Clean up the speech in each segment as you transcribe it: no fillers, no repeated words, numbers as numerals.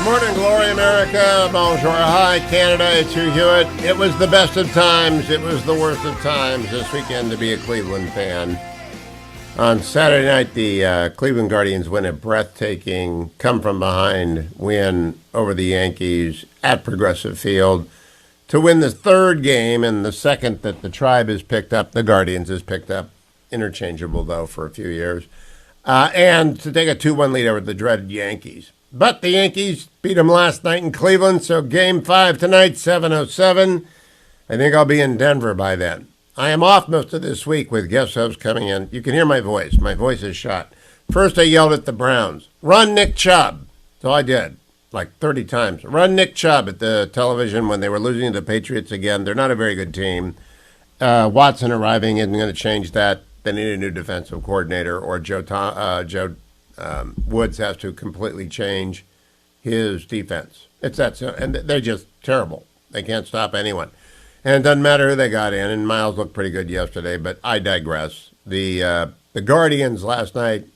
Morning, glory, America. Bonjour, hi, Canada. It's Hugh Hewitt. It was the best of times. It was the worst of times this weekend to be a Cleveland fan. On Saturday night, the Cleveland Guardians win a breathtaking come-from-behind win over the Yankees at Progressive Field to win the third game and the second that the Tribe has picked up. The Guardians has picked up, interchangeable, though, for a few years, and to take a 2-1 lead over the dreaded Yankees. But the Yankees beat them last night in Cleveland, so Game 5 tonight, 7:07. I think I'll be in Denver by then. I am off most of this week with guest hosts coming in. You can hear my voice. My voice is shot. First, I yelled at the Browns, "Run Nick Chubb." So I did, like 30 times. Run Nick Chubb at the television when they were losing to the Patriots again. They're not a very good team. Watson arriving isn't going to change that. They need a new defensive coordinator, or Joe Woods has to completely change his defense. It's that, and they're just terrible. They can't stop anyone. And it doesn't matter who they got in, and Miles looked pretty good yesterday, but I digress. The Guardians last night,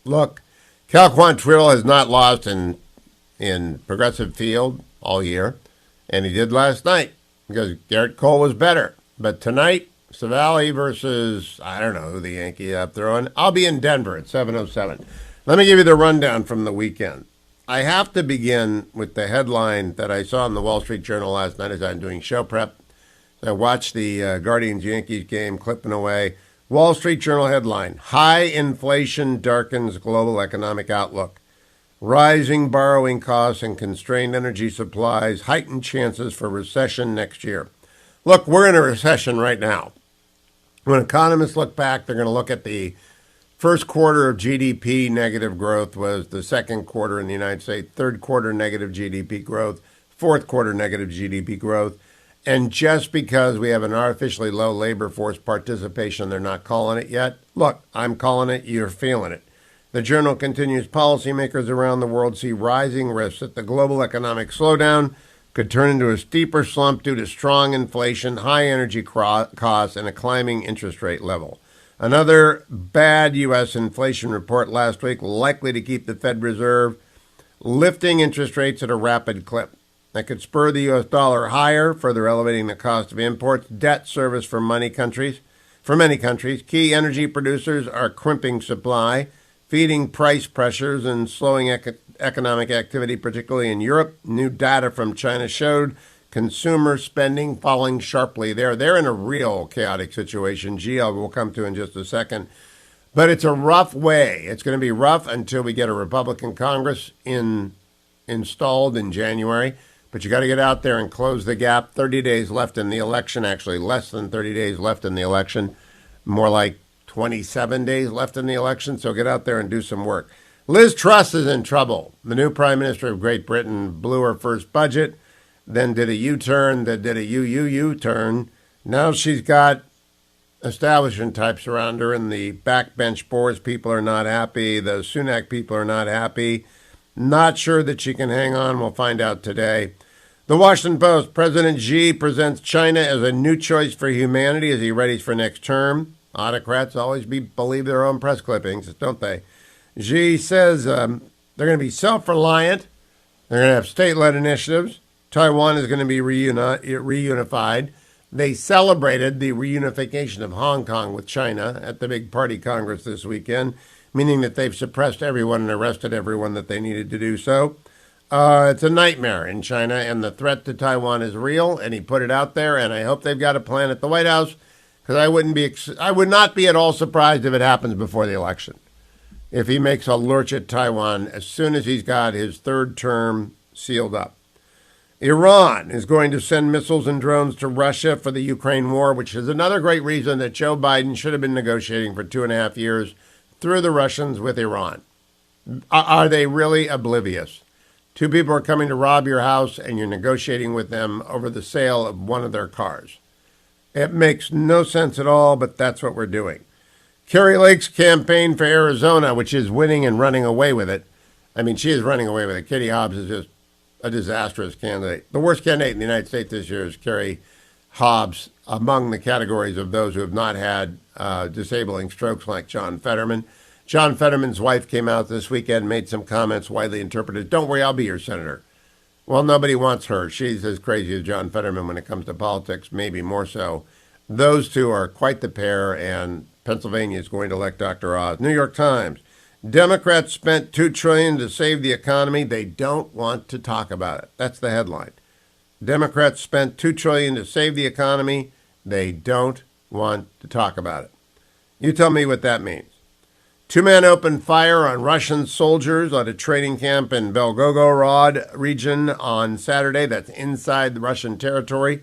look, Cal Quantrill has not lost in Progressive Field all year, and he did last night because Garrett Cole was better. But tonight, Savali versus, I don't know who the Yankee up throwing. I'll be in Denver at 7:07. Let me give you the rundown from the weekend. I have to begin with the headline that I saw in the Wall Street Journal last night as I'm doing show prep. I watched the Guardians-Yankees game, clipping away. Wall Street Journal headline, high inflation darkens global economic outlook. Rising borrowing costs and constrained energy supplies heighten chances for recession next year. Look, we're in a recession right now. When economists look back, they're going to look at the first quarter of GDP negative growth was the second quarter in the United States, third quarter negative GDP growth, fourth quarter negative GDP growth. And just because we have an artificially low labor force participation, they're not calling it yet. Look, I'm calling it, you're feeling it. The journal continues, policymakers around the world see rising risks that the global economic slowdown could turn into a steeper slump due to strong inflation, high energy costs, and a climbing interest rate level. Another bad U.S. inflation report last week, likely to keep the Fed Reserve lifting interest rates at a rapid clip. That could spur the U.S. dollar higher, further elevating the cost of imports, debt service for many countries. Key energy producers are crimping supply, feeding price pressures and slowing economic activity, particularly in Europe. New data from China showed consumer spending falling sharply there. They're in a real chaotic situation. GL will come to in just a second. But it's a rough way. It's going to be rough until we get a Republican Congress installed in January. But you got to get out there and close the gap. 30 days left in the election, actually less than 30 days left in the election, more like 27 days left in the election. So get out there and do some work. Liz Truss is in trouble. The new Prime Minister of Great Britain blew her first budget, then did a U-turn, then did a U-turn. Now she's got establishment types around her, and the backbench boards people are not happy. The Sunak people are not happy. Not sure that she can hang on. We'll find out today. The Washington Post, President Xi presents China as a new choice for humanity as he readies for next term. Autocrats always believe their own press clippings, don't they? Xi says they're going to be self-reliant. They're going to have state-led initiatives. Taiwan is going to be reunified. They celebrated the reunification of Hong Kong with China at the big party Congress this weekend, meaning that they've suppressed everyone and arrested everyone that they needed to do so. It's a nightmare in China, and the threat to Taiwan is real, and he put it out there, and I hope they've got a plan at the White House, because I would not be at all surprised if it happens before the election. If he makes a lurch at Taiwan as soon as he's got his third term sealed up. Iran is going to send missiles and drones to Russia for the Ukraine war, which is another great reason that Joe Biden should have been negotiating for 2.5 years through the Russians with Iran. Are they really oblivious? Two people are coming to rob your house and you're negotiating with them over the sale of one of their cars. It makes no sense at all, but that's what we're doing. Carrie Lake's campaign for Arizona, which is winning and running away with it. I mean, she is running away with it. Katie Hobbs is just a disastrous candidate. The worst candidate in the United States this year is Carrie Hobbs, among the categories of those who have not had disabling strokes like John Fetterman. John Fetterman's wife came out this weekend, made some comments widely interpreted. Don't worry, I'll be your senator. Well, nobody wants her. She's as crazy as John Fetterman when it comes to politics, maybe more so. Those two are quite the pair, and Pennsylvania is going to elect Dr. Oz. New York Times. Democrats spent $2 trillion to save the economy. They don't want to talk about it. That's the headline. Democrats spent $2 trillion to save the economy. They don't want to talk about it. You tell me what that means. Two men opened fire on Russian soldiers at a training camp in Belgorod region on Saturday. That's inside the Russian territory,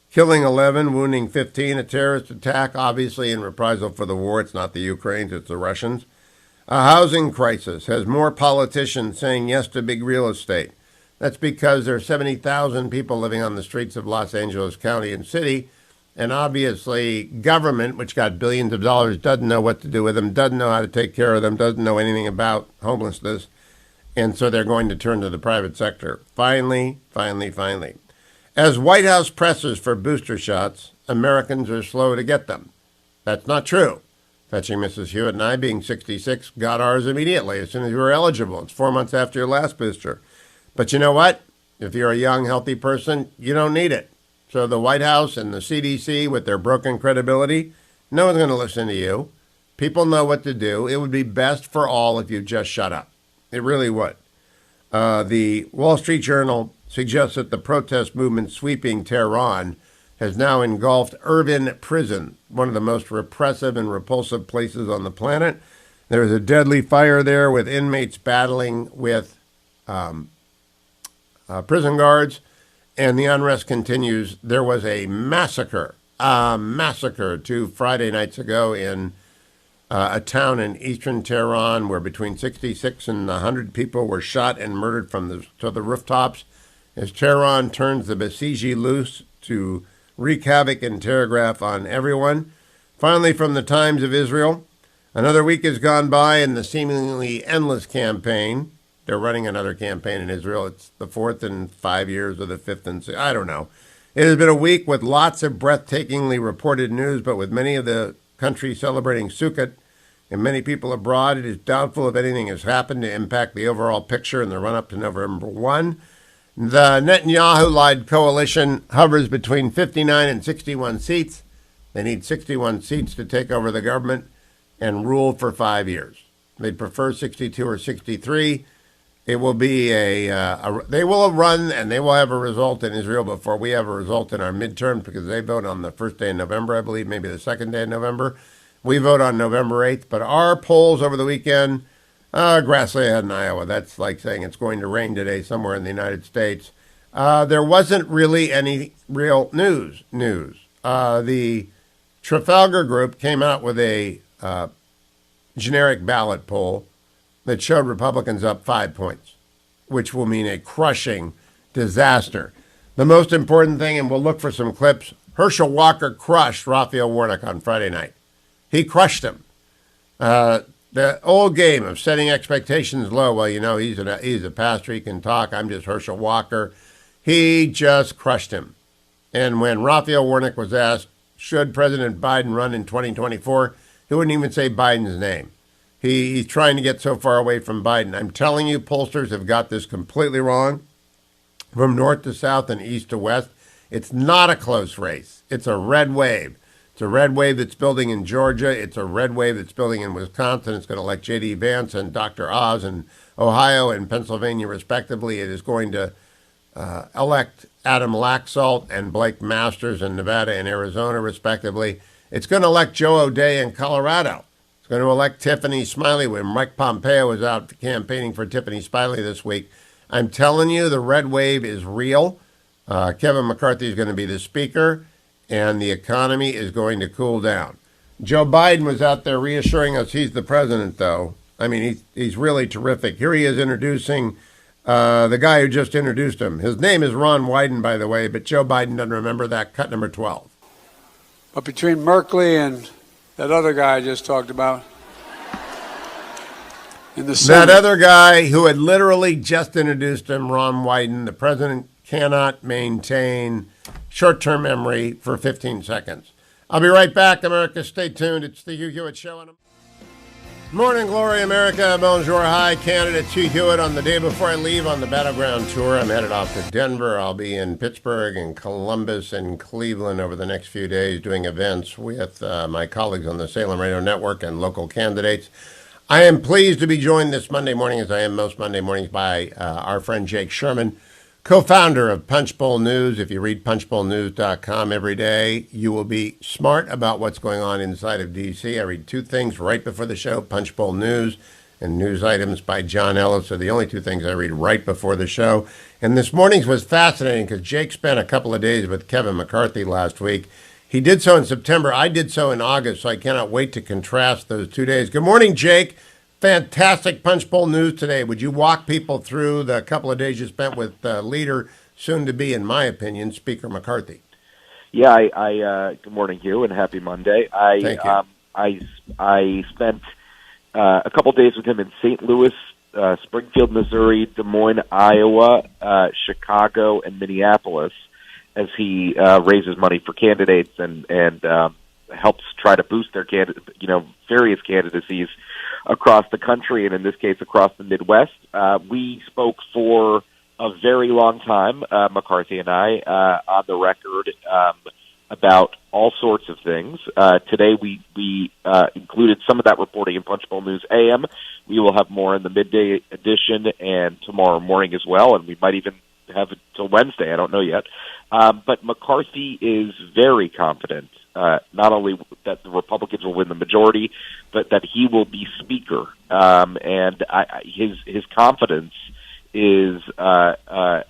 killing 11, wounding 15. A terrorist attack, obviously in reprisal for the war. It's not the Ukrainians, it's the Russians. A housing crisis has more politicians saying yes to big real estate. That's because there are 70,000 people living on the streets of Los Angeles County and City. And obviously, government, which got billions of dollars, doesn't know what to do with them, doesn't know how to take care of them, doesn't know anything about homelessness. And so they're going to turn to the private sector. Finally. As White House presses for booster shots, Americans are slow to get them. That's not true. Fetching Mrs. Hewitt and I, being 66, got ours immediately as soon as we were eligible. It's 4 months after your last booster. But you know what? If you're a young, healthy person, you don't need it. So the White House and the CDC, with their broken credibility, no one's going to listen to you. People know what to do. It would be best for all if you just shut up. It really would. The Wall Street Journal suggests that the protest movement sweeping Tehran has now engulfed Irvin Prison, one of the most repressive and repulsive places on the planet. There is a deadly fire there with inmates battling with prison guards. And the unrest continues. There was a massacre 2 Friday nights ago in a town in eastern Tehran where between 66 and 100 people were shot and murdered from the rooftops as Tehran turns the Basiji loose to wreak havoc and terrorgraph on everyone. Finally, from the Times of Israel, another week has gone by in the seemingly endless campaign. They're running another campaign in Israel. It's the 4th in 5 years or the 5th in 6. I don't know. It has been a week with lots of breathtakingly reported news, but with many of the country celebrating Sukkot and many people abroad, it is doubtful if anything has happened to impact the overall picture in the run-up to November 1. The Netanyahu-led coalition hovers between 59 and 61 seats. They need 61 seats to take over the government and rule for 5 years. They'd prefer 62 or 63. It will be they will run and they will have a result in Israel before we have a result in our midterm because they vote on the first day in November, I believe, maybe the second day in November. We vote on November 8th, but our polls over the weekend, Grassley ahead in Iowa. That's like saying it's going to rain today somewhere in the United States. There wasn't really any real news. The Trafalgar Group came out with a generic ballot poll that showed Republicans up 5 points, which will mean a crushing disaster. The most important thing, and we'll look for some clips, Herschel Walker crushed Raphael Warnock on Friday night. He crushed him. The old game of setting expectations low, well, you know, he's a pastor, he can talk, I'm just Herschel Walker. He just crushed him. And when Raphael Warnock was asked, should President Biden run in 2024, he wouldn't even say Biden's name. He's trying to get so far away from Biden. I'm telling you, pollsters have got this completely wrong. From north to south and east to west, it's not a close race. It's a red wave. It's a red wave that's building in Georgia. It's a red wave that's building in Wisconsin. It's going to elect J.D. Vance and Dr. Oz in Ohio and Pennsylvania, respectively. It is going to elect Adam Laxalt and Blake Masters in Nevada and Arizona, respectively. It's going to elect Joe O'Dea in Colorado. Going to elect Tiffany Smiley when Mike Pompeo was out campaigning for Tiffany Smiley this week. I'm telling you, the red wave is real. Kevin McCarthy is going to be the speaker, and the economy is going to cool down. Joe Biden was out there reassuring us he's the president, though. I mean, he's really terrific. Here he is introducing the guy who just introduced him. His name is Ron Wyden, by the way, but Joe Biden doesn't remember that. Cut number 12. But between Merkley and that other guy I just talked about. In the Senate. That other guy who had literally just introduced him, Ron Wyden, the president cannot maintain short-term memory for 15 seconds. I'll be right back, America. Stay tuned. It's the Hugh Hewitt Show. Morning glory, America. Bonjour, hi. Candidate Hugh on the day before I leave on the battleground tour. I'm headed off to Denver. I'll be in Pittsburgh and Columbus and Cleveland over the next few days doing events with my colleagues on the Salem Radio Network and local candidates. I am pleased to be joined this Monday morning, as I am most Monday mornings, by our friend Jake Sherman, co-founder of Punchbowl News. If you read punchbowlnews.com every day, you will be smart about what's going on inside of D.C. I read two things right before the show. Punchbowl News and news items by John Ellis are the only two things I read right before the show. And this morning's was fascinating because Jake spent a couple of days with Kevin McCarthy last week. He did so in September. I did so in August, so I cannot wait to contrast those 2 days. Good morning, Jake. Fantastic Punchbowl News today. Would you walk people through the couple of days you spent with leader, soon to be, in my opinion, Speaker McCarthy? Yeah, good morning, Hugh, and happy Monday. Thank you. I spent a couple days with him in St. Louis, Springfield, Missouri, Des Moines, Iowa, Chicago, and Minneapolis as he raises money for candidates and helps try to boost their various candidacies across the country, and in this case across the Midwest. We spoke for a very long time, McCarthy and I, on the record about all sorts of things. Today we included some of that reporting in Punchbowl News AM. We will have more in the midday edition and tomorrow morning as well, and we might even have it till Wednesday. I don't know yet. But McCarthy is very confident, not only that the Republicans will win the majority, but that he will be Speaker. And his confidence is a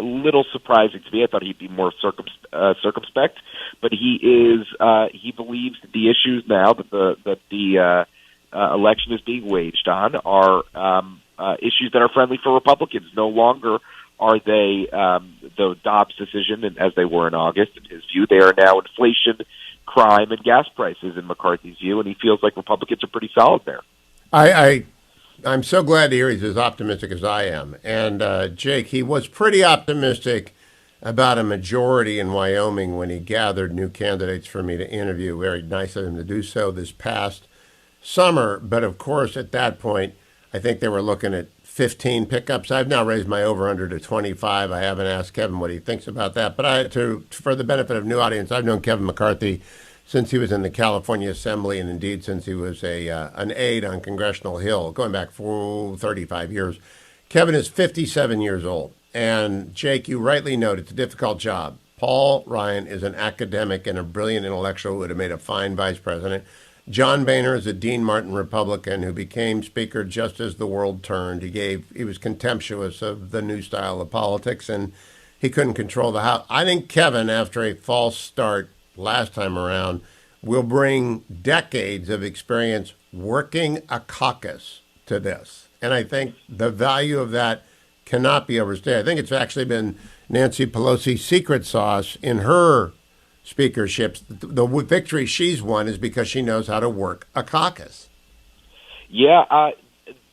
little surprising to me. I thought he'd be more circumspect, but he believes that the issues now that the election is being waged on are issues that are friendly for Republicans. No longer are they the Dobbs decision, and as they were in August, in his view, they are now inflation, crime, and gas prices in McCarthy's view, and he feels like Republicans are pretty solid there. I'm so glad to hear he's as optimistic as I am. And Jake, he was pretty optimistic about a majority in Wyoming when he gathered new candidates for me to interview. Very nice of him to do so this past summer. But of course, at that point, I think they were looking at 15 pickups. I've now raised my over-under to 25. I haven't asked Kevin what he thinks about that. But for the benefit of new audience, I've known Kevin McCarthy since he was in the California Assembly, and indeed since he was an aide on Congressional Hill, going back for 35 years. Kevin is 57 years old. And Jake, you rightly note it's a difficult job. Paul Ryan is an academic and a brilliant intellectual who would have made a fine vice president. John Boehner is a Dean Martin Republican who became Speaker just as the world turned. He was contemptuous of the new style of politics, and he couldn't control the House. I think Kevin, after a false start last time around, will bring decades of experience working a caucus to this. And I think the value of that cannot be overstated. I think it's actually been Nancy Pelosi's secret sauce in her speakerships. The victory she's won is because she knows how to work a caucus. Yeah,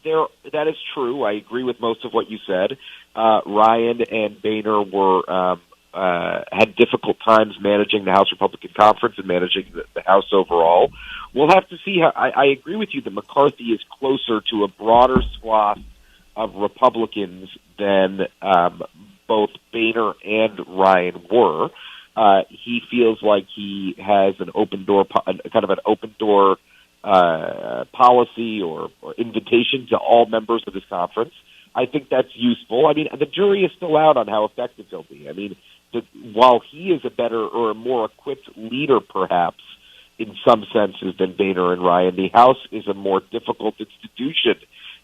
that is true. I agree with most of what you said. Ryan and Boehner had difficult times managing the House Republican Conference and managing the House overall. We'll have to see how. I agree with you that McCarthy is closer to a broader swath of Republicans than both Boehner and Ryan were. He feels like he has an open door, kind of an open door policy or invitation to all members of his conference. I think that's useful. I mean, the jury is still out on how effective he'll be. I mean, while he is a better or a more equipped leader, perhaps, in some senses than Boehner and Ryan, the House is a more difficult institution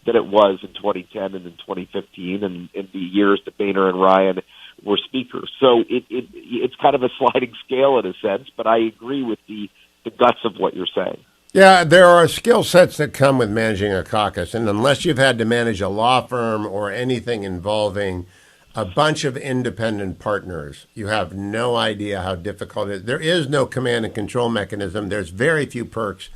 than it was in 2010 and in 2015 and in the years that Boehner and Ryan were speakers. So it's kind of a sliding scale in a sense, but I agree with the guts of what you're saying. Yeah, there are skill sets that come with managing a caucus, and unless you've had to manage a law firm or anything involving a bunch of independent partners, you have no idea how difficult it is. There is no command and control mechanism. There's very few perks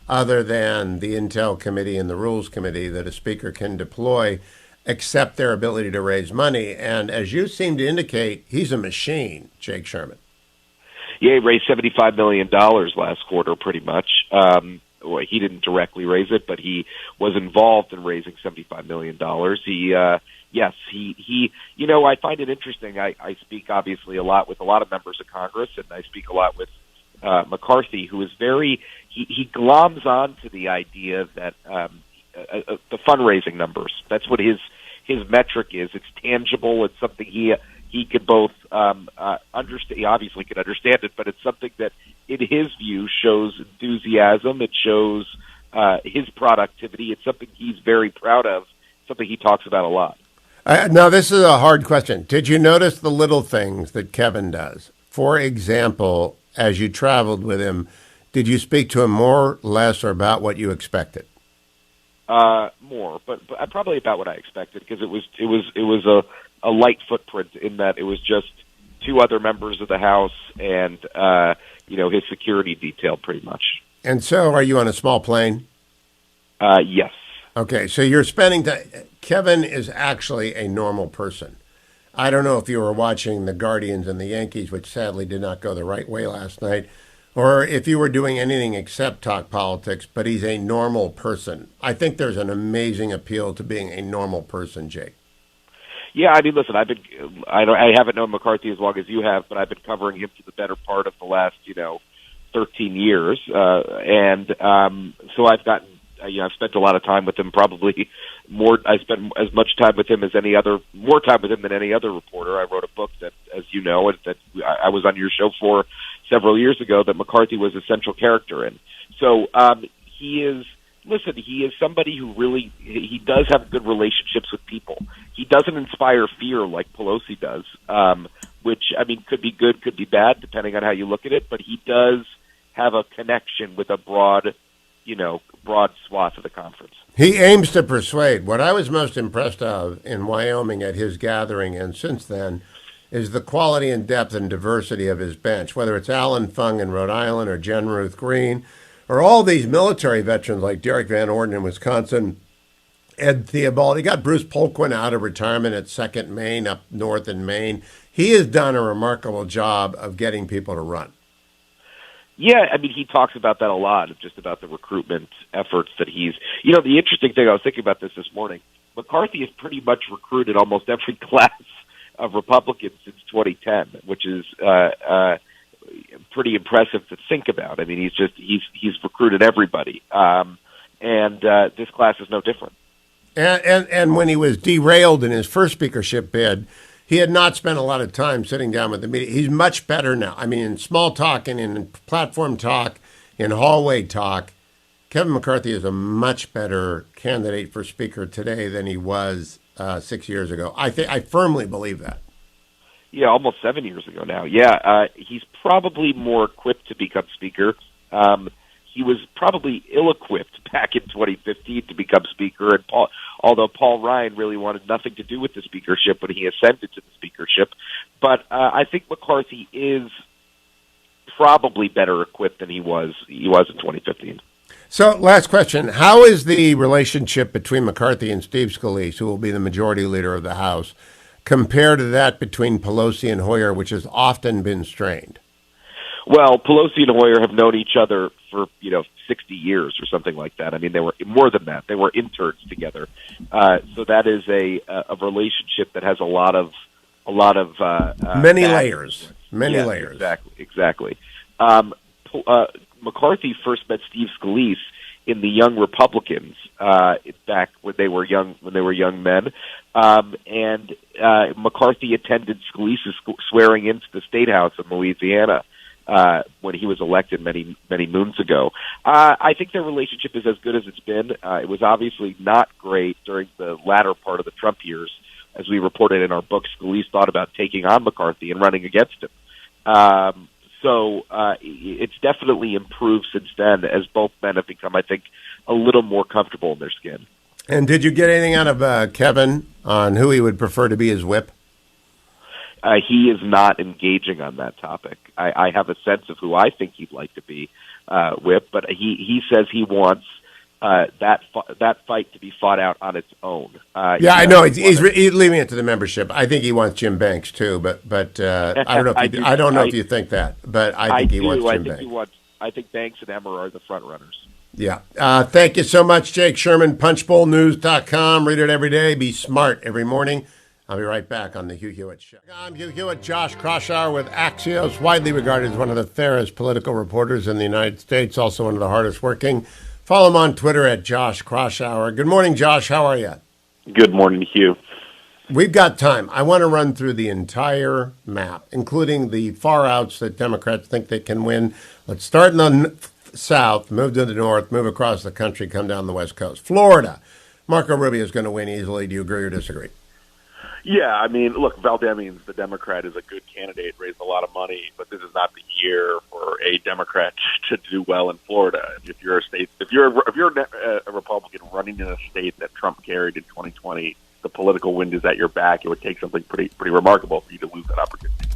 other than the Intel Committee and the Rules Committee that a speaker can deploy, except their ability to raise money. And as you seem to indicate, he's a machine, Jake Sherman. Yeah, he raised $75 million last quarter, pretty much. he didn't directly raise it, but he was involved in raising $75 million. Yes, he, I find it interesting. I speak obviously a lot with a lot of members of Congress, and I speak a lot with McCarthy, who is he gloms on to the idea that the fundraising numbers, that's what his metric is. It's tangible. It's something he could both understand. He obviously could understand it, but it's something that, in his view, shows enthusiasm. It shows his productivity. It's something he's very proud of. Something he talks about a lot. Now, this is a hard question. Did you notice the little things that Kevin does? For example, as you traveled with him, did you speak to him more, less, or about what you expected? More, but probably about what I expected, because it was a light footprint in that it was just two other members of the House and his security detail, pretty much. And so, are you on a small plane? Yes. Okay, so you're spending time. Kevin is actually a normal person. I don't know if you were watching the Guardians and the Yankees, which sadly did not go the right way last night, or if you were doing anything except talk politics, but he's a normal person. I think there's an amazing appeal to being a normal person, Jake. Yeah, I mean, listen, I haven't known McCarthy as long as you have, but I've been covering him for the better part of the last, 13 years. So I've gotten, I've spent a lot of time with him, probably more. I spent as much time with him as more time with him than any other reporter. I wrote a book that, as you know, that I was on your show for several years ago, that McCarthy was a central character in. So he is somebody who really, he does have good relationships with people. He doesn't inspire fear like Pelosi does, which, I mean, could be good, could be bad, depending on how you look at it, but he does have a connection with a broad swath of the conference. He aims to persuade. What I was most impressed of in Wyoming at his gathering and since then is the quality and depth and diversity of his bench, whether it's Alan Fung in Rhode Island or Jen Ruth Green, or all these military veterans like Derek Van Orden in Wisconsin, Ed Theobald. He got Bruce Polkwin out of retirement at 2nd Maine up north in Maine. He has done a remarkable job of getting people to run. Yeah, I mean, he talks about that a lot, just about the recruitment efforts that he's... the interesting thing, I was thinking about this morning, McCarthy has pretty much recruited almost every class of Republicans since 2010, which is pretty impressive to think about. I mean, he's recruited everybody, and this class is no different. And when he was derailed in his first speakership bid, he had not spent a lot of time sitting down with the media. He's much better now. I mean, in small talk and in platform talk, in hallway talk, Kevin McCarthy is a much better candidate for speaker today than he was 6 years ago. I firmly believe that. Yeah, almost 7 years ago now. Yeah, he's probably more equipped to become speaker. He was probably ill-equipped back in 2015 to become speaker, and although Paul Ryan really wanted nothing to do with the speakership when he ascended to the speakership. But I think McCarthy is probably better equipped than he was in 2015. So, last question. How is the relationship between McCarthy and Steve Scalise, who will be the majority leader of the House, compared to that between Pelosi and Hoyer, which has often been strained? Well, Pelosi and Hoyer have known each other for 60 years or something like that. I mean, they were more than that. They were interns together. So that is a relationship that has a lot of many layers. Many layers. Exactly. McCarthy first met Steve Scalise in the Young Republicans back when they were young men, and McCarthy attended Scalise's swearing into the State House in Louisiana when he was elected many moons ago. I think their relationship is as good as it's been. It was obviously not great during the latter part of the Trump years. As we reported in our book, Scalise thought about taking on McCarthy and running against him. So it's definitely improved since then, as both men have become, I think, a little more comfortable in their skin. And did you get anything out of Kevin on who he would prefer to be his whip? He is not engaging on that topic. I have a sense of who I think he'd like to be whip, but he says he wants that fight to be fought out on its own. I know he's leaving it to the membership. I think he wants Jim Banks too, but I don't know. If you think that, but I think he wants Jim Banks. I think Banks and Emmer are the front runners. Yeah. Thank you so much, Jake Sherman, punchbowlnews.com. Read it every day. Be smart every morning. I'll be right back on the Hugh Hewitt Show. I'm Hugh Hewitt, Josh Kraushaar with Axios, widely regarded as one of the fairest political reporters in the United States, also one of the hardest working. Follow him on Twitter at Josh Kraushaar. Good morning, Josh. How are you? Good morning, Hugh. We've got time. I want to run through the entire map, including the far outs that Democrats think they can win. Let's start in the south, move to the north, move across the country, come down the west coast. Florida. Marco Rubio is going to win easily. Do you agree or disagree? Yeah, I mean, look, Valdemians, the Democrat, is a good candidate, raised a lot of money, but this is not the year for a Democrat to do well in Florida. If you're a Republican running in a state that Trump carried in 2020, the political wind is at your back. It would take something pretty remarkable for you to lose that opportunity.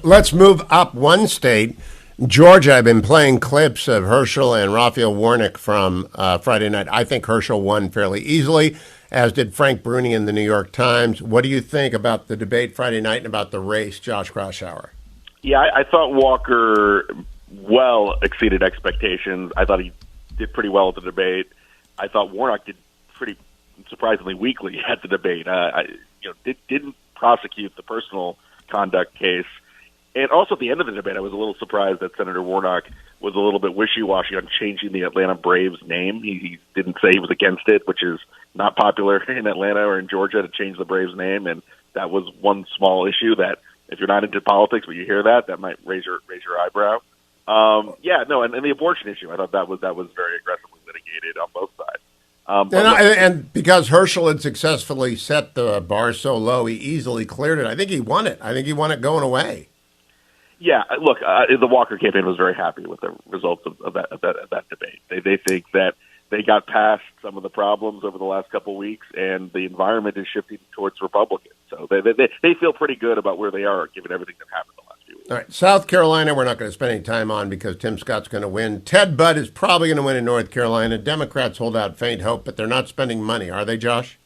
Let's move up one state. Georgia, I've been playing clips of Herschel and Raphael Warnock from Friday night. I think Herschel won fairly easily, as did Frank Bruni in the New York Times. What do you think about the debate Friday night and about the race, Josh Kraushaar? Yeah, I thought Walker well exceeded expectations. I thought he did pretty well at the debate. I thought Warnock did pretty surprisingly weakly at the debate. Didn't prosecute the personal conduct case. And also at the end of the debate, I was a little surprised that Senator Warnock was a little bit wishy-washy on changing the Atlanta Braves name. He didn't say he was against it, which is not popular in Atlanta or in Georgia to change the Braves name. And that was one small issue that if you're not into politics, but you hear that might raise your eyebrow. And the abortion issue, I thought that was very aggressively litigated on both sides. And because Herschel had successfully set the bar so low, he easily cleared it. I think he won it. I think he won it going away. Yeah, look, the Walker campaign was very happy with the results of that debate. They think that they got past some of the problems over the last couple of weeks, and the environment is shifting towards Republicans. So they feel pretty good about where they are, given everything that happened the last few weeks. All right, South Carolina, we're not going to spend any time on because Tim Scott's going to win. Ted Budd is probably going to win in North Carolina. Democrats hold out faint hope, but they're not spending money, are they, Josh?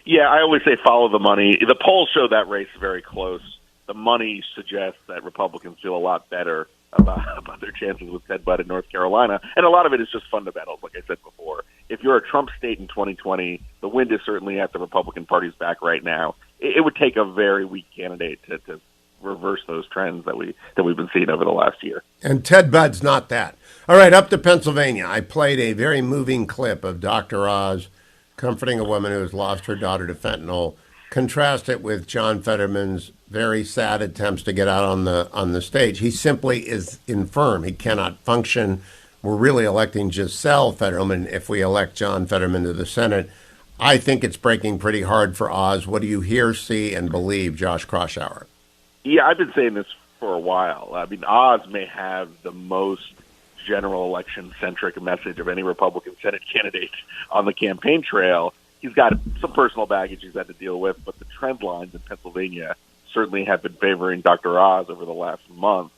Yeah, I always say follow the money. The polls show that race very close. The money suggests that Republicans feel a lot better about their chances with Ted Budd in North Carolina. And a lot of it is just fundamentals, like I said before. If you're a Trump state in 2020, the wind is certainly at the Republican Party's back right now. It would take a very weak candidate to reverse those trends that we've been seeing over the last year. And Ted Budd's not that. All right, up to Pennsylvania. I played a very moving clip of Dr. Oz comforting a woman who has lost her daughter to fentanyl. Contrast it with John Fetterman's very sad attempts to get out on the stage. He simply is infirm. He cannot function. We're really electing Giselle Fetterman if we elect John Fetterman to the Senate. I think it's breaking pretty hard for Oz. What do you hear, see, and believe, Josh Kraushaar? Yeah, I've been saying this for a while. I mean, Oz may have the most general election-centric message of any Republican Senate candidate on the campaign trail. He's got some personal baggage he's had to deal with, but the trend lines in Pennsylvania certainly have been favoring Dr. Oz over the last month.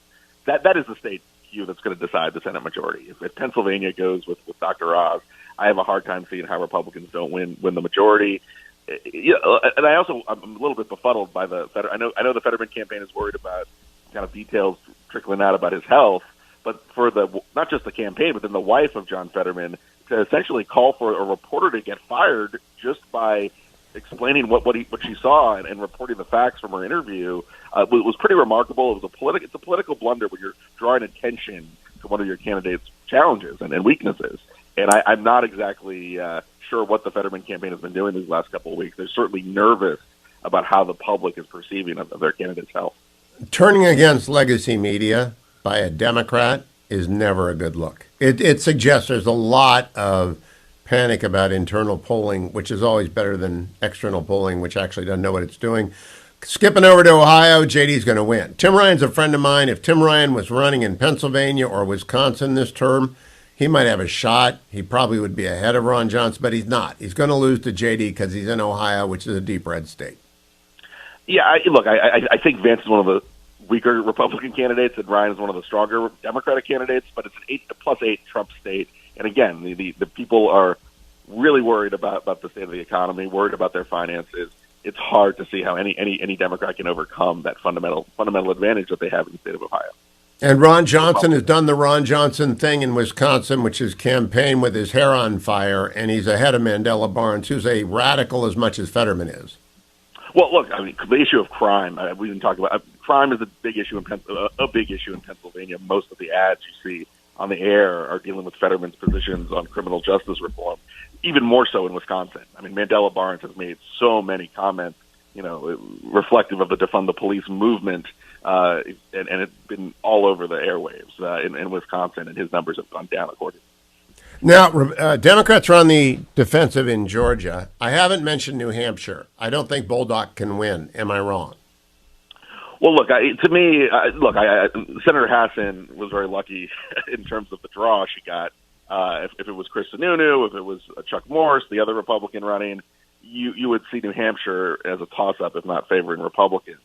That is the state, Hugh, that's going to decide the Senate majority. If Pennsylvania goes with Dr. Oz, I have a hard time seeing how Republicans don't win the majority. And I'm a little bit befuddled by I know the Fetterman campaign is worried about kind of details trickling out about his health, but for not just the campaign, but then the wife of John Fetterman to essentially call for a reporter to get fired just by explaining what she saw and reporting the facts from her interview was pretty remarkable. It's a political blunder when you're drawing attention to one of your candidate's challenges and weaknesses. And I'm not exactly sure what the Fetterman campaign has been doing these last couple of weeks. They're certainly nervous about how the public is perceiving of their candidate's health. Turning against legacy media by a Democrat is never a good look. It suggests there's a lot of panic about internal polling, which is always better than external polling, which actually doesn't know what it's doing. Skipping over to Ohio, JD's going to win. Tim Ryan's a friend of mine. If Tim Ryan was running in Pennsylvania or Wisconsin this term, he might have a shot. He probably would be ahead of Ron Johnson, but he's not. He's going to lose to JD because he's in Ohio, which is a deep red state. Yeah, I think Vance is one of the weaker Republican candidates, and Ryan is one of the stronger Democratic candidates, but it's an 8+ 8 Trump state. And again, the people are really worried about the state of the economy, worried about their finances. It's hard to see how any Democrat can overcome that fundamental advantage that they have in the state of Ohio. And Ron Johnson has done the Ron Johnson thing in Wisconsin, which is campaign with his hair on fire, and he's ahead of Mandela Barnes, who's a radical as much as Fetterman is. Well, look, I mean, the issue of crime, we didn't talk about crime is a big issue in Pennsylvania. Most of the ads you see on the air are dealing with Fetterman's positions on criminal justice reform, even more so in Wisconsin. I mean, Mandela Barnes has made so many comments, reflective of the defund the police movement, and it's been all over the airwaves in Wisconsin, and his numbers have gone down accordingly. Now, Democrats are on the defensive in Georgia. I haven't mentioned New Hampshire. I don't think Bolduc can win. Am I wrong? Well, look, Senator Hassan was very lucky in terms of the draw she got. If it was Chris Sununu, if it was Chuck Morse, the other Republican running, you would see New Hampshire as a toss-up, if not favoring Republicans.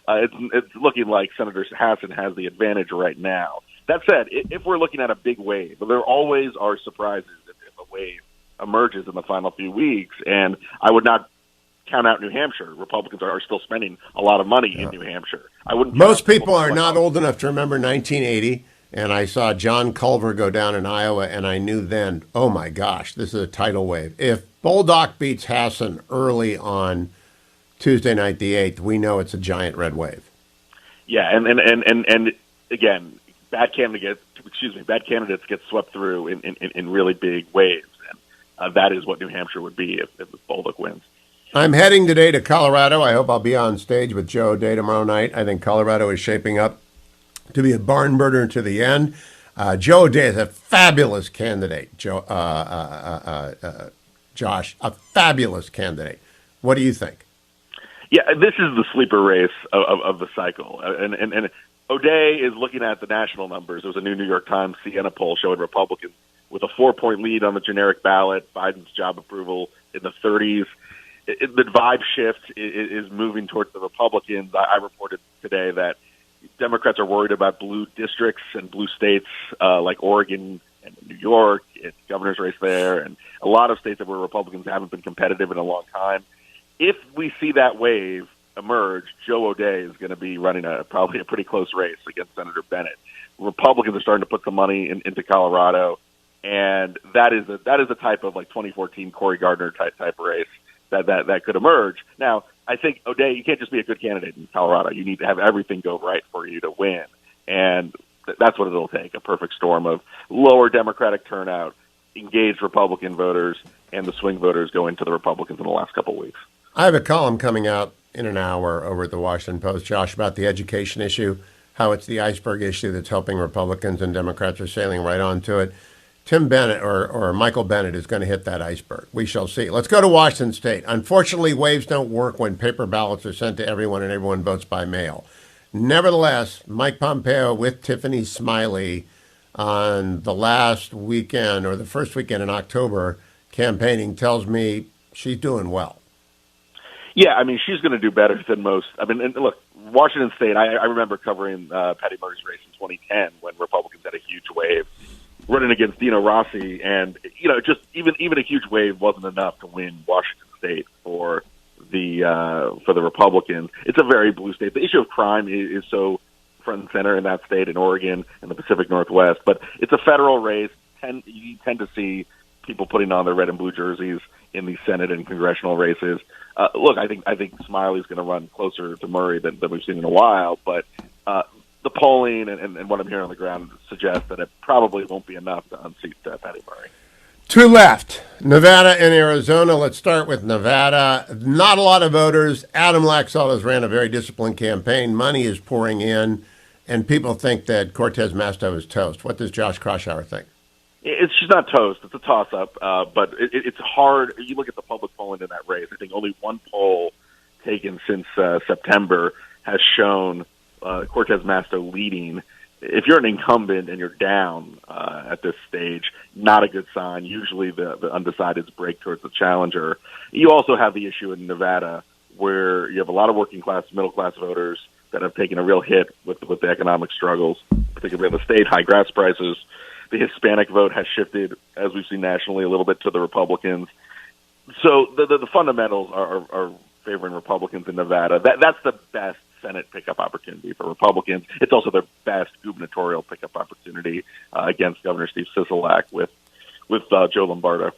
It's looking like Senator Hassan has the advantage right now. That said, if we're looking at a big wave, there always are surprises if a wave emerges in the final few weeks, and I would not count out New Hampshire. Republicans are still spending a lot of money in New Hampshire. I wouldn't. Most people are not old enough to remember 1980, and I saw John Culver go down in Iowa, and I knew then, oh my gosh, this is a tidal wave. If Bolduc beats Hassan early on Tuesday night, the 8th, we know it's a giant red wave. Yeah, and again, bad candidates get swept through in really big waves, and that is what New Hampshire would be if Bolduc wins. I'm heading today to Colorado. I hope I'll be on stage with Joe O'Dea tomorrow night. I think Colorado is shaping up to be a barn burner to the end. Joe O'Dea is a fabulous candidate, Josh, a fabulous candidate. What do you think? Yeah, this is the sleeper race of the cycle. And O'Dea is looking at the national numbers. There was a new New York Times Siena poll showing Republicans with a 4-point lead on the generic ballot, Biden's job approval in the 30s. The vibe shift is moving towards the Republicans. I reported today that Democrats are worried about blue districts and blue states like Oregon and New York, it's governor's race there, and a lot of states where Republicans haven't been competitive in a long time. If we see that wave emerge, Joe O'Dea is going to be running probably a pretty close race against Senator Bennett. Republicans are starting to put some money into Colorado, and that is a type of like 2014 Cory Gardner type race that could emerge. Now, I think O'Dea, you can't just be a good candidate in Colorado. You need to have everything go right for you to win, and that's what it'll take, a perfect storm of lower Democratic turnout, engaged Republican voters, and the swing voters go into the Republicans in the last couple of weeks. I have a column coming out in an hour over at the Washington Post, Josh, about the education issue, how it's the iceberg issue that's helping Republicans and Democrats are sailing right onto it. Tim Bennett or Michael Bennett is going to hit that iceberg. We shall see. Let's go to Washington State. Unfortunately, waves don't work when paper ballots are sent to everyone and everyone votes by mail. Nevertheless, Mike Pompeo with Tiffany Smiley on the last weekend or the first weekend in October campaigning tells me she's doing well. Yeah, I mean, she's going to do better than most. I mean, and look, Washington State, I remember covering Patty Murray's race in 2010 when Republicans had a huge wave running against Dino Rossi, and just even a huge wave wasn't enough to win Washington State for the Republicans. It's a very blue state. The issue of crime is so front and center in that state, in Oregon and the Pacific Northwest, but it's a federal race. You tend to see people putting on their red and blue jerseys in the Senate and congressional races. Look, I think Smiley's going to run closer to Murray than we've seen in a while, but the polling and what I'm hearing on the ground suggests that it probably won't be enough to unseat Patty Murray. Two left, Nevada and Arizona. Let's start with Nevada. Not a lot of voters. Adam Laxalt has ran a very disciplined campaign. Money is pouring in, and people think that Cortez Masto is toast. What does Josh Kraushaar think? She's not toast. It's a toss-up, but it's hard. You look at the public polling in that race. I think only one poll taken since September has shown Cortez Masto leading. If you're an incumbent and you're down at this stage, not a good sign. Usually the undecideds break towards the challenger. You also have the issue in Nevada where you have a lot of working class, middle class voters that have taken a real hit with the economic struggles, particularly in the state, high gas prices. The Hispanic vote has shifted, as we've seen nationally, a little bit to the Republicans. So the fundamentals are favoring Republicans in Nevada. That's the best Senate pickup opportunity for Republicans. It's also their best gubernatorial pickup opportunity against Governor Steve Sisolak with Joe Lombardo.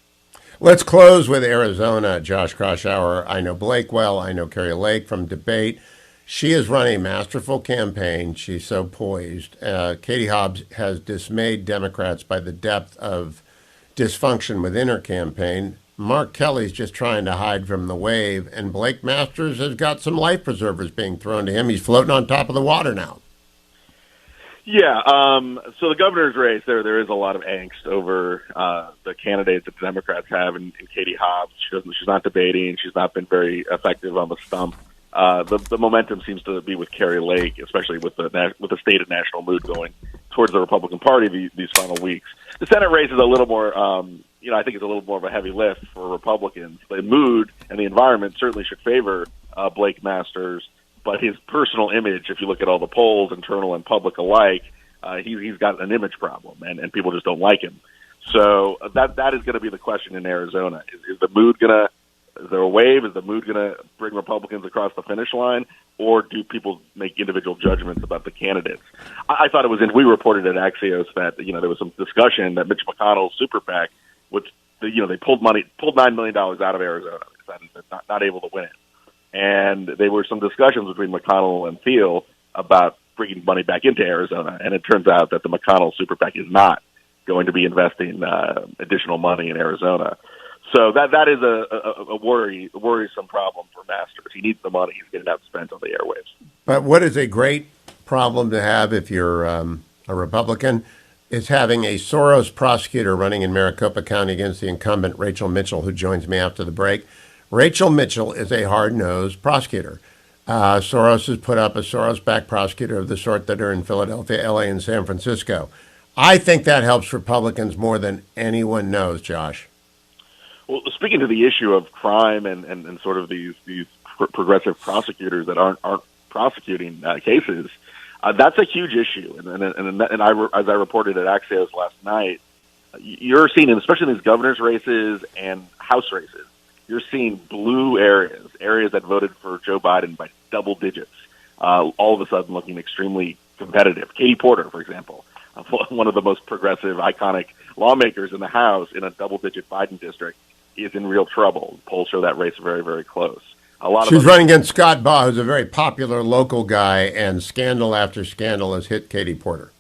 Let's close with Arizona. Josh Kraushaar. I know Blake well. I know Carrie Lake from debate. She is running a masterful campaign. She's so poised. Katie Hobbs has dismayed Democrats by the depth of dysfunction within her campaign. Mark Kelly's just trying to hide from the wave, and Blake Masters has got some life preservers being thrown to him. He's floating on top of the water now. Yeah, so the governor's race, there is a lot of angst over the candidates that the Democrats have, and Katie Hobbs. She's not debating. She's not been very effective on the stump. The momentum seems to be with Carrie Lake, especially with the state and national mood going towards the Republican Party these final weeks. The Senate race is a little more, I think it's a little more of a heavy lift for Republicans. The mood and the environment certainly should favor Blake Masters. But his personal image, if you look at all the polls, internal and public alike, he's got an image problem, and people just don't like him. So that is going to be the question in Arizona. Is the mood is there a wave? Is the mood going to bring Republicans across the finish line, or do people make individual judgments about the candidates? I thought it was we reported at Axios that there was some discussion that Mitch McConnell's super PAC they pulled $9 million out of Arizona. They're not able to win it. And there were some discussions between McConnell and Thiel about bringing money back into Arizona. And it turns out that the McConnell super PAC is not going to be investing additional money in Arizona. So that is a worrisome problem for Masters. He needs the money. He's getting outspent on the airwaves. But what is a great problem to have if you're a Republican is having a Soros prosecutor running in Maricopa County against the incumbent Rachel Mitchell, who joins me after the break. Rachel Mitchell is a hard-nosed prosecutor. Soros has put up a Soros-backed prosecutor of the sort that are in Philadelphia, L.A., and San Francisco. I think that helps Republicans more than anyone knows, Josh. Well, speaking to the issue of crime and sort of these progressive prosecutors that aren't prosecuting cases, that's a huge issue. And as I reported at Axios last night, you're seeing, especially in these governor's races and House races, you're seeing blue areas that voted for Joe Biden by double digits, all of a sudden looking extremely competitive. Katie Porter, for example, one of the most progressive, iconic lawmakers in the House in a double-digit Biden district, is in real trouble. Polls show that race very, very close. She's running against Scott Baugh, who's a very popular local guy, and scandal after scandal has hit Katie Porter.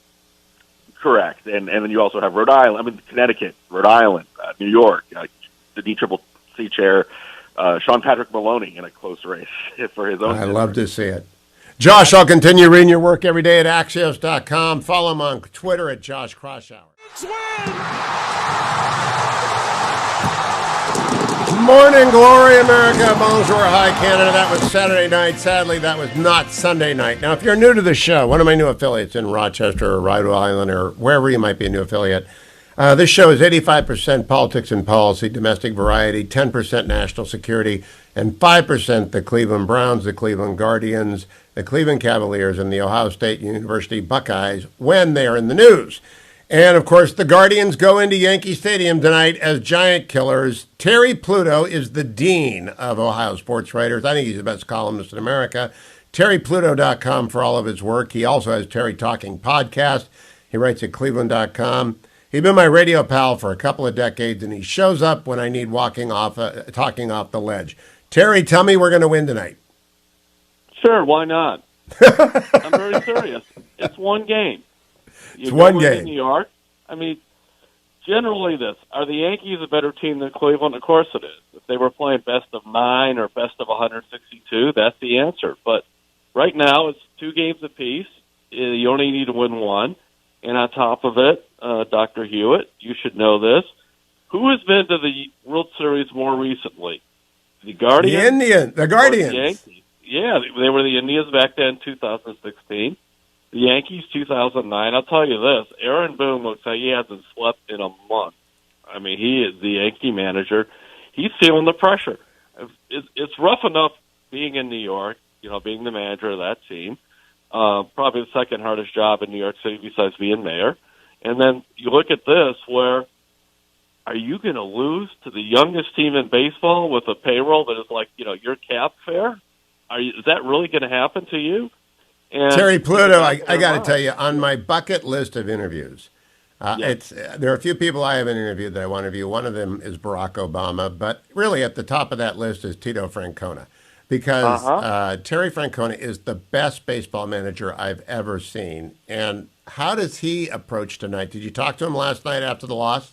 Correct. And then you also have Rhode Island, Connecticut, Rhode Island, New York, the DCCC chair, Sean Patrick Maloney in a close race for his own. I love to see it. Josh, I'll continue reading your work every day at Axios.com. Follow him on Twitter at Josh Kraushaar. Morning glory, America. Bonjour, hi, Canada. That was Saturday night. Sadly, that was not Sunday night. Now, if you're new to the show, one of my new affiliates in Rochester or Rhode Island or wherever you might be a new affiliate, this show is 85% politics and policy, domestic variety, 10% national security, and 5% the Cleveland Browns, the Cleveland Guardians, the Cleveland Cavaliers, and the Ohio State University Buckeyes when they're in the news. And, of course, the Guardians go into Yankee Stadium tonight as giant killers. Terry Pluto is the dean of Ohio sports writers. I think he's the best columnist in America. TerryPluto.com for all of his work. He also has Terry Talking Podcast. He writes at Cleveland.com. He's been my radio pal for a couple of decades, and he shows up when I need talking off the ledge. Terry, tell me we're going to win tonight. Sure, why not? I'm very serious. It's one game. It's one game. In New York. I mean, generally are the Yankees a better team than Cleveland? Of course it is. If they were playing best of 9 or best of 162, that's the answer. But right now it's 2 games apiece. You only need to win one. And on top of it, Dr. Hewitt, you should know this. Who has been to the World Series more recently? The Guardians? The Guardians. The Yankees. Yeah, they were the Indians back then, 2016. The Yankees, 2009. I'll tell you this. Aaron Boone looks like he hasn't slept in a month. I mean, he is the Yankee manager. He's feeling the pressure. It's rough enough being in New York, being the manager of that team. Probably the second hardest job in New York City besides being mayor. And then you look at this where are you going to lose to the youngest team in baseball with a payroll that is like, your cap fare? Is that really going to happen to you? And Terry Pluto, I got to tell you, on my bucket list of interviews, Yes. there are a few people I haven't interviewed that I want to interview. One of them is Barack Obama, but really at the top of that list is Tito Francona, because Terry Francona is the best baseball manager I've ever seen. And how does he approach tonight? Did you talk to him last night after the loss?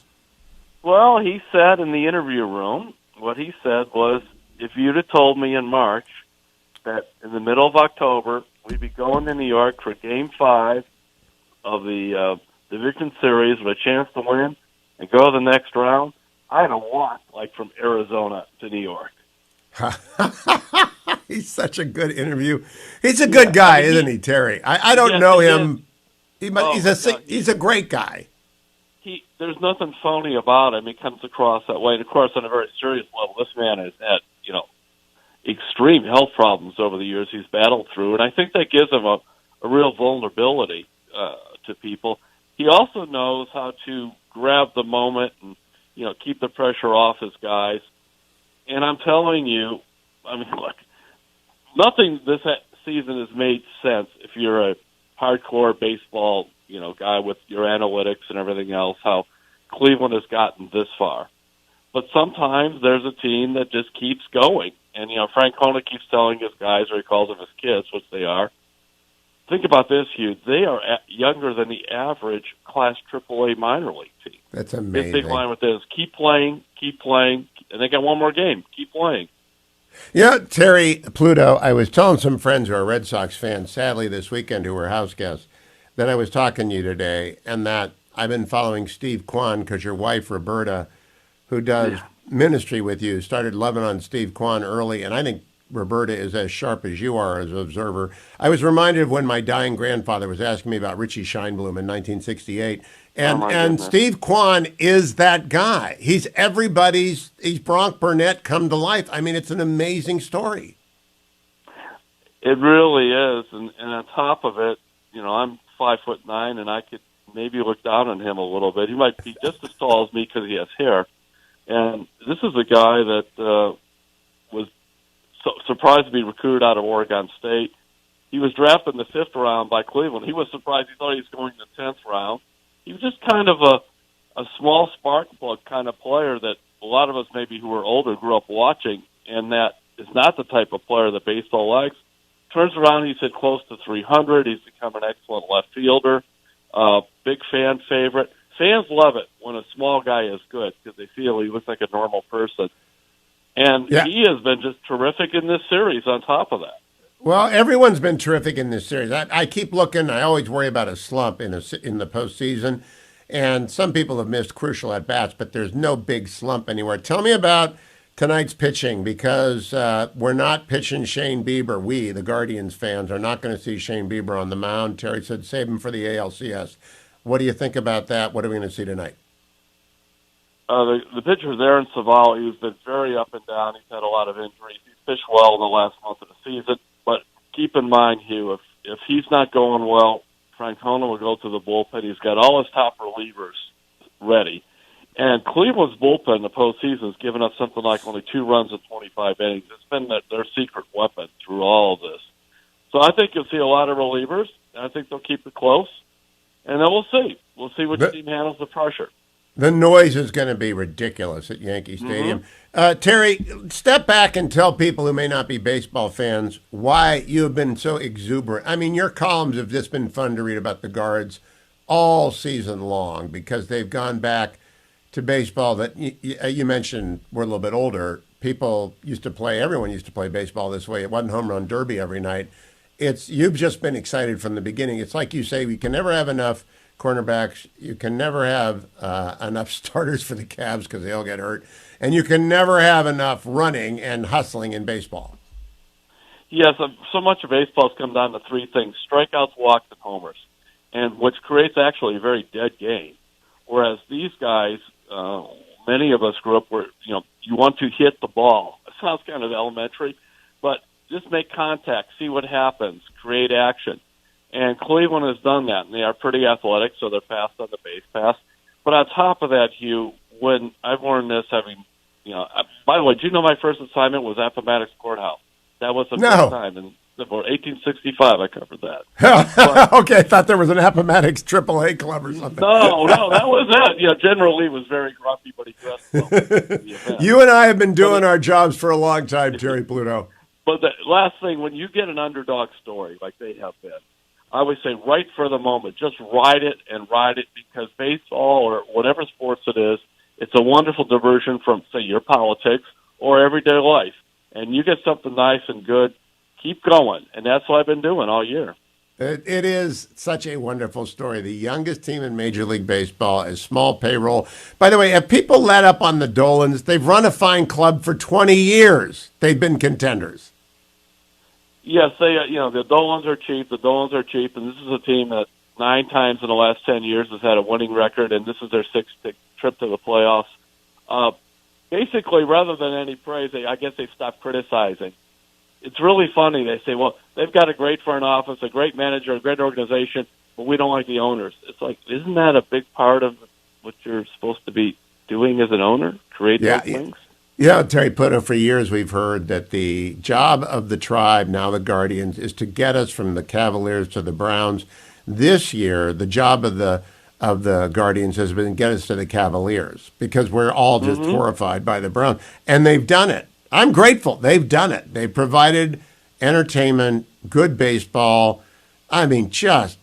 Well, he said in the interview room, what he said was, if you'd have told me in March that in the middle of October we'd be going to New York for Game 5 of the Division Series with a chance to win and go to the next round, I'd have walked like from Arizona to New York. He's such a good interview. He's a good guy, isn't he, Terry? I don't know him. He's a great guy. There's nothing phony about him. He comes across that way. And, of course, on a very serious level, this man has had, extreme health problems over the years he's battled through. And I think that gives him a real vulnerability to people. He also knows how to grab the moment and, keep the pressure off his guys. And I'm telling you, look, nothing this season has made sense if you're a hardcore baseball, guy with your analytics and everything else, how Cleveland has gotten this far. But sometimes there's a team that just keeps going. And, Francona keeps telling his guys, or he calls them his kids, which they are. Think about this, Hugh. They are younger than the average Class AAA minor league team. That's amazing. His big line with this, keep playing, and they got one more game. Keep playing. Yeah, Terry Pluto, I was telling some friends who are Red Sox fans, sadly this weekend, who were house guests, that I was talking to you today, and that I've been following Steve Kwan because your wife, Roberta, who does ministry with you, started loving on Steve Kwan early, and I think Roberta is as sharp as you are as an observer. I was reminded of when my dying grandfather was asking me about Richie Scheinblum in 1968, and Steve Kwan is that guy. He's Bronk Burnett come to life. It's an amazing story. It really is, and on top of it, I'm 5'9", and I could maybe look down on him a little bit. He might be just as tall as me because he has hair. And this is a guy that was surprised to be recruited out of Oregon State. He was drafted in the 5th round by Cleveland. He was surprised. He thought he was going in the 10th round. He was just kind of a small spark plug kind of player that a lot of us maybe who are older grew up watching, and that is not the type of player that baseball likes. Turns around, he's hit close to 300. He's become an excellent left fielder, big fan favorite. Fans love it when a small guy is good because they feel he looks like a normal person. And he has been just terrific in this series on top of that. Well, everyone's been terrific in this series. I keep looking. I always worry about a slump in the postseason, and some people have missed crucial at-bats, but there's no big slump anywhere. Tell me about tonight's pitching, because we're not pitching Shane Bieber. We, the Guardians fans, are not going to see Shane Bieber on the mound. Terry said save him for the ALCS. What do you think about that? What are we going to see tonight? The pitcher is Aaron Savali, who's been very up and down. He's had a lot of injuries. He's pitched well in the last month of the season. But keep in mind, Hugh, if he's not going well, Francona will go to the bullpen. He's got all his top relievers ready. And Cleveland's bullpen in the postseason has given us something like only 2 runs in 25 innings. It's been their secret weapon through all of this. So I think you'll see a lot of relievers. I think they'll keep it close. And then we'll see. We'll see which team handles the pressure. The noise is going to be ridiculous at Yankee Stadium. Terry, step back and tell people who may not be baseball fans why you have been so exuberant. Your columns have just been fun to read about the Guards all season long, because they've gone back to baseball that you mentioned. We're a little bit older. Everyone used to play baseball this way. It wasn't home run derby every night. You've just been excited from the beginning. It's like you say, we can never have enough cornerbacks. You can never have enough starters for the Cavs because they all get hurt. And you can never have enough running and hustling in baseball. Yes, so much of baseball has come down to 3 things: strikeouts, walks, and homers, and which creates actually a very dead game. Whereas these guys, many of us grew up where, you want to hit the ball. It sounds kind of elementary, but just make contact, see what happens, create action. And Cleveland has done that, and they are pretty athletic, so they're fast on the base pass. But on top of that, Hugh, when I've learned this, by the way, do you know my first assignment was Appomattox Courthouse? That was the No. first time. And for 1865, I covered that. Okay, I thought there was an Appomattox AAA club or something. No, that was it. Yeah, General Lee was very grumpy, but he dressed well. for the event. You and I have been doing our jobs for a long time, Terry Pluto. But the last thing, when you get an underdog story like they have been, I always say right for the moment. Just ride it because baseball or whatever sports it is, it's a wonderful diversion from, say, your politics or everyday life. And you get something nice and good, keep going. And that's what I've been doing all year. It is such a wonderful story. The youngest team in Major League Baseball is small payroll. By the way, have people let up on the Dolans? They've run a fine club for 20 years. They've been contenders. Yes, the Dolans are cheap. And this is a team that 9 times in the last 10 years has had a winning record, and this is their 6th trip to the playoffs. Basically, rather than any praise, I guess they've stopped criticizing. It's really funny. They say, well, they've got a great front office, a great manager, a great organization, but we don't like the owners. It's like, isn't that a big part of what you're supposed to be doing as an owner? Create those things? Yeah, Terry Pluto, for years we've heard that the job of the Tribe, now the Guardians, is to get us from the Cavaliers to the Browns. This year, the job of the Guardians has been to get us to the Cavaliers because we're all just horrified by the Browns. And they've done it. I'm grateful. They've done it. They've provided entertainment, good baseball. I mean, just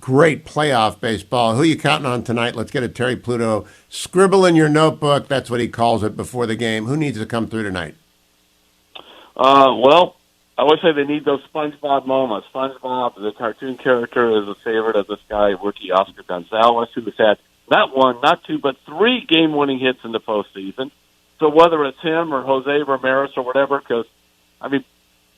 great playoff baseball. Who you counting on tonight? Let's get it, Terry Pluto. Scribble in your notebook. That's what he calls it before the game. Who needs to come through tonight? Well, I would say they need those SpongeBob moments. SpongeBob, the cartoon character, is a favorite of this guy, rookie Oscar Gonzalez, who has had not 1, not 2, but 3 game-winning hits in the postseason. So whether it's him or Jose Ramirez or whatever, because, I mean,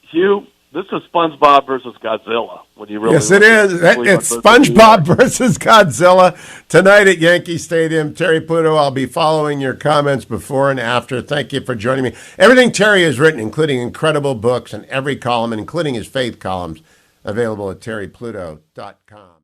Hugh, this is SpongeBob versus Godzilla. When you really yes, it is. It's SpongeBob versus Godzilla tonight at Yankee Stadium. Terry Pluto, I'll be following your comments before and after. Thank you for joining me. Everything Terry has written, including incredible books and every column, including his faith columns, available at terrypluto.com.